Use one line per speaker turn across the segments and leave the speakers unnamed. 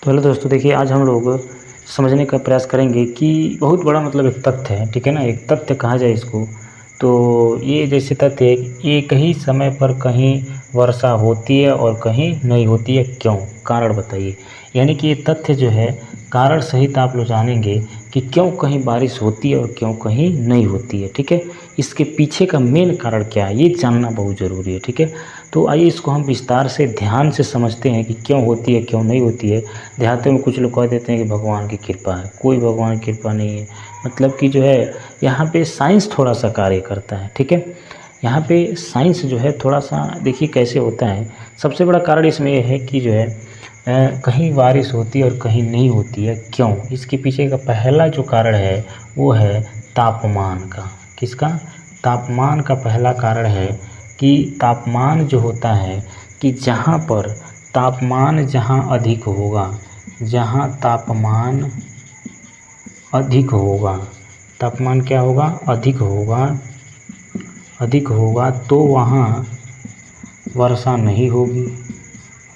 तो हेलो दोस्तों, देखिए आज हम लोग समझने का प्रयास करेंगे कि बहुत बड़ा मतलब एक तथ्य है, ठीक है ना। एक तथ्य कहा जाए इसको, तो ये जैसे तथ्य है कि एक ही समय पर कहीं वर्षा होती है और कहीं नहीं होती है, क्यों? कारण बताइए। यानी कि ये तथ्य जो है कारण सहित आप लोग जानेंगे कि क्यों कहीं बारिश होती है और क्यों कहीं नहीं होती है, ठीक है। इसके पीछे का मेन कारण क्या है, ये जानना बहुत ज़रूरी है, ठीक है। तो आइए इसको हम विस्तार से ध्यान से समझते हैं कि क्यों होती है क्यों नहीं होती है। देहातों में कुछ लोग कह देते हैं कि भगवान की कृपा है, कोई भगवान की कृपा नहीं है। मतलब कि जो है यहाँ पे साइंस थोड़ा सा कार्य करता है, ठीक है। यहाँ पे साइंस जो है थोड़ा सा देखिए कैसे होता है। सबसे बड़ा कारण इसमें यह है कि जो है कहीं बारिश होती है और कहीं नहीं होती है, क्यों? इसके पीछे का पहला जो कारण है वो है तापमान का। किसका? तापमान का पहला कारण है कि तापमान जो होता है कि जहाँ पर तापमान जहाँ अधिक होगा, जहाँ तापमान अधिक होगा, तापमान क्या होगा? अधिक होगा, अधिक होगा तो वहाँ वर्षा नहीं होगी,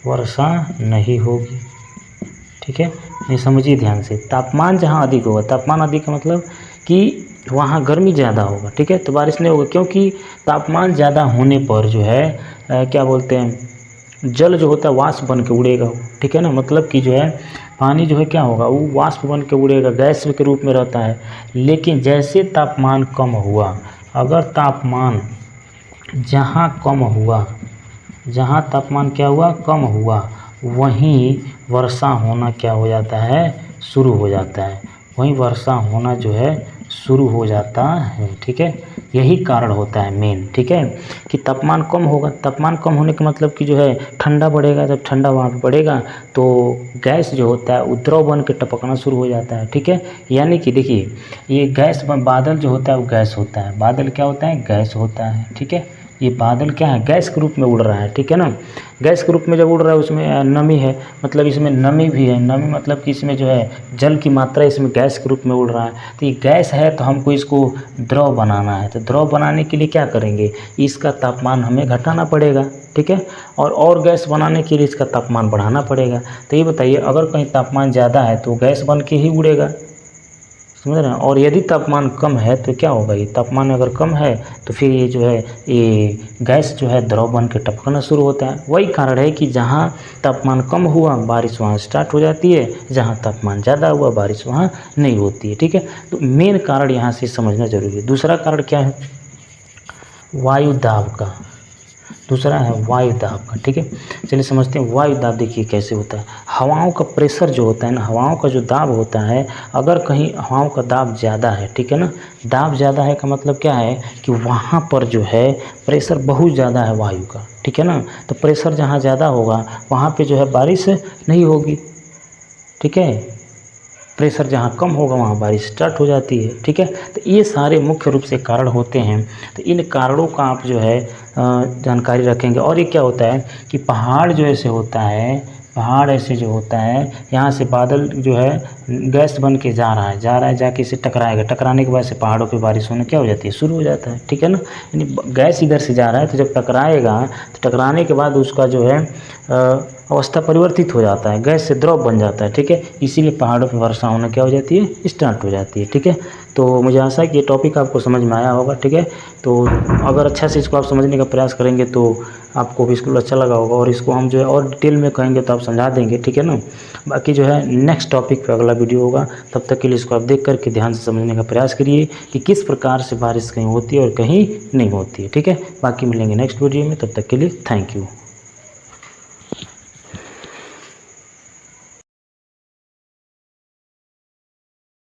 वर्षा नहीं होगी, ठीक है। ये समझिए ध्यान से, तापमान जहाँ अधिक होगा, तापमान अधिक का मतलब कि वहाँ गर्मी ज़्यादा होगा, ठीक है, तो बारिश नहीं होगी। क्योंकि तापमान ज़्यादा होने पर जो है क्या बोलते हैं, जल जो होता है वाष्प बन के उड़ेगा, ठीक है ना। मतलब कि जो है पानी जो है क्या होगा, वो वाष्प बन के उड़ेगा, गैस के रूप में रहता है। लेकिन जैसे तापमान कम हुआ, अगर तापमान जहाँ कम हुआ, जहाँ तापमान क्या हुआ, कम हुआ, वहीं वर्षा होना क्या हो जाता है, शुरू हो जाता है। वहीं वर्षा होना जो है शुरू हो जाता है, ठीक है। यही कारण होता है मेन, ठीक है, कि तापमान कम होगा। तापमान कम होने का मतलब कि जो है ठंडा बढ़ेगा, जब ठंडा वहाँ पे बढ़ेगा तो गैस जो होता है उद्रव बन के टपकना शुरू हो जाता है, ठीक है। यानी कि देखिए ये गैस बादल जो होता है वो गैस होता है, बादल क्या होता है, गैस होता है, ठीक है। ये बादल क्या है, गैस के रूप में उड़ रहा है, ठीक है ना। गैस के रूप में जब उड़ रहा है उसमें नमी है, मतलब इसमें नमी भी है। नमी मतलब कि इसमें जो है जल की मात्रा इसमें गैस के रूप में उड़ रहा है। तो ये गैस है तो हमको इसको द्रव बनाना है, तो द्रव बनाने के लिए क्या करेंगे, इसका तापमान हमें घटाना पड़ेगा, ठीक है। और गैस बनाने के लिए इसका तापमान बढ़ाना पड़ेगा। तो ये बताइए, अगर कहीं तापमान ज़्यादा है तो गैस बन के ही उड़ेगा, समझ रहे हैं। और यदि तापमान कम है तो क्या होगा, ये तापमान अगर कम है तो फिर ये जो है ये गैस जो है द्रव बन के टपकना शुरू होता है। वही कारण है कि जहाँ तापमान कम हुआ बारिश वहाँ स्टार्ट हो जाती है, जहाँ तापमान ज़्यादा हुआ बारिश वहाँ नहीं होती है, ठीक है। तो मेन कारण यहाँ से समझना जरूरी है। दूसरा कारण क्या है, वायु दाब का। दूसरा है वायु दाब का, ठीक है। चलिए समझते हैं वायु दाब। देखिए कैसे होता है, हवाओं का प्रेशर जो होता है ना, हवाओं का जो दाब होता है, अगर कहीं हवाओं का दाब ज़्यादा है, ठीक है ना, दाब ज़्यादा है का मतलब क्या है कि वहाँ पर जो है प्रेशर बहुत ज़्यादा है वायु का, ठीक है ना। तो प्रेशर जहाँ ज़्यादा होगा वहाँ पर जो है बारिश नहीं होगी, ठीक है। प्रेशर जहाँ कम होगा वहाँ बारिश स्टार्ट हो जाती है, ठीक है। तो ये सारे मुख्य रूप से कारण होते हैं। तो इन कारणों का आप जो है जानकारी रखेंगे। और ये क्या होता है कि पहाड़ जो ऐसे होता है, पहाड़ ऐसे जो होता है, यहाँ से बादल जो है गैस बन के जा रहा है, जाके इसे टकराएगा, टकराने के बाद से पहाड़ों पे बारिश होना क्या हो जाती है, शुरू हो जाता है, ठीक है ना। यानी गैस इधर से जा रहा है तो जब टकराएगा तो टकराने के बाद उसका जो है अवस्था परिवर्तित हो जाता है, गैस से द्रव बन जाता है, ठीक है। इसीलिए पहाड़ों पर वर्षा होना क्या हो जाती है, स्टार्ट हो जाती है, ठीक है। तो मुझे आशा है कि ये टॉपिक आपको समझ में आया होगा, ठीक है। तो अगर अच्छा से इसको आप समझने का प्रयास करेंगे तो आपको भी इसको अच्छा लगा होगा, और इसको हम जो है और डिटेल में कहेंगे तो आप समझा देंगे, ठीक है ना। बाकी जो है नेक्स्ट टॉपिक पे अगला वीडियो होगा, तब तक के लिए इसको आप देख करके ध्यान से समझने का प्रयास करिए कि किस प्रकार से बारिश कहीं होती है और कहीं नहीं होती है, ठीक है। बाकी मिलेंगे नेक्स्ट वीडियो में, तब तक के लिए थैंक यू।